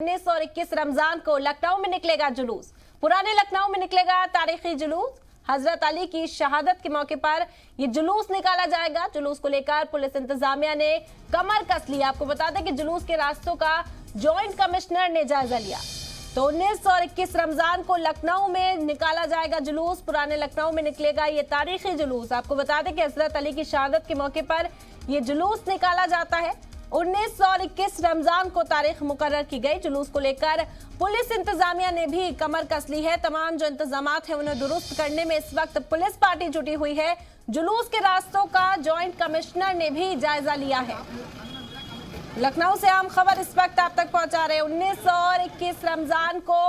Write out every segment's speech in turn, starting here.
19 और 21 रमजान को लखनऊ में निकलेगा जुलूस। पुराने लखनऊ में निकलेगा तारीखी जुलूस। हजरत अली की शहादत के मौके पर ये जुलूस निकाला जाएगा। जुलूस को लेकर पुलिस इंतजामिया ने कमर कस ली। आपको बता दें कि जुलूस के रास्तों का जॉइंट कमिश्नर ने जायजा लिया। तो 19 और 21 रमजान को लखनऊ में निकाला जाएगा जुलूस। पुराने लखनऊ में निकलेगा ये तारीखी जुलूस। आपको बता दें कि हजरत अली की शहादत के मौके पर ये जुलूस निकाला जाता है। 19 और 21 रमजान को तारीख मुकर्रर की गई। जुलूस को लेकर पुलिस इंतजामिया ने भी कमर कस ली है। तमाम जो इंतजामात है उन्हें दुरुस्त करने में इस वक्त पुलिस पार्टी जुटी हुई है। जुलूस के रास्तों का जॉइंट कमिश्नर ने भी जायजा लिया है। लखनऊ से अहम खबर इस वक्त आप तक पहुंचा रहे। 19 और 21 रमजान को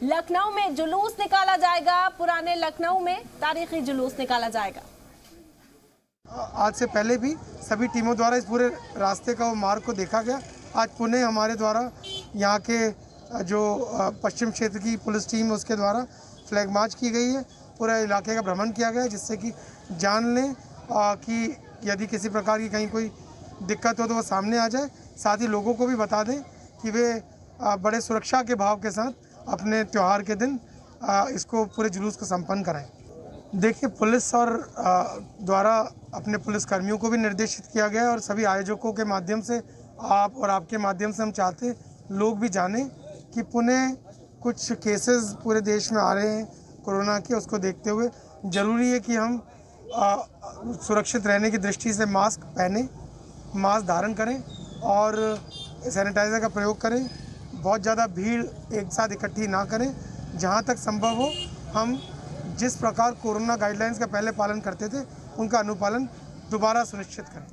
लखनऊ में जुलूस निकाला जाएगा। पुराने लखनऊ में तारीखी जुलूस निकाला जाएगा। आज से पहले भी सभी टीमों द्वारा इस पूरे रास्ते का मार्ग को देखा गया। आज पुणे हमारे द्वारा यहाँ के जो पश्चिम क्षेत्र की पुलिस टीम है उसके द्वारा फ्लैग मार्च की गई है। पूरे इलाके का भ्रमण किया गया है जिससे कि जान लें कि यदि किसी प्रकार की कहीं कोई दिक्कत हो तो वो सामने आ जाए। साथ ही लोगों को भी बता दें कि वे बड़े सुरक्षा के भाव के साथ अपने त्यौहार के दिन इसको पूरे जुलूस को संपन्न कराएं। देखिए, पुलिस और द्वारा अपने पुलिस कर्मियों को भी निर्देशित किया गया है और सभी आयोजकों के माध्यम से आप और आपके माध्यम से हम चाहते लोग भी जानें कि पुणे कुछ केसेस पूरे देश में आ रहे हैं कोरोना के। उसको देखते हुए ज़रूरी है कि हम सुरक्षित रहने की दृष्टि से मास्क पहने, मास्क धारण करें और सैनिटाइज़र का प्रयोग करें। बहुत ज़्यादा भीड़ एक साथ इकट्ठी ना करें। जहाँ तक संभव हो हम जिस प्रकार कोरोना गाइडलाइंस का पहले पालन करते थे उनका अनुपालन दोबारा सुनिश्चित करें।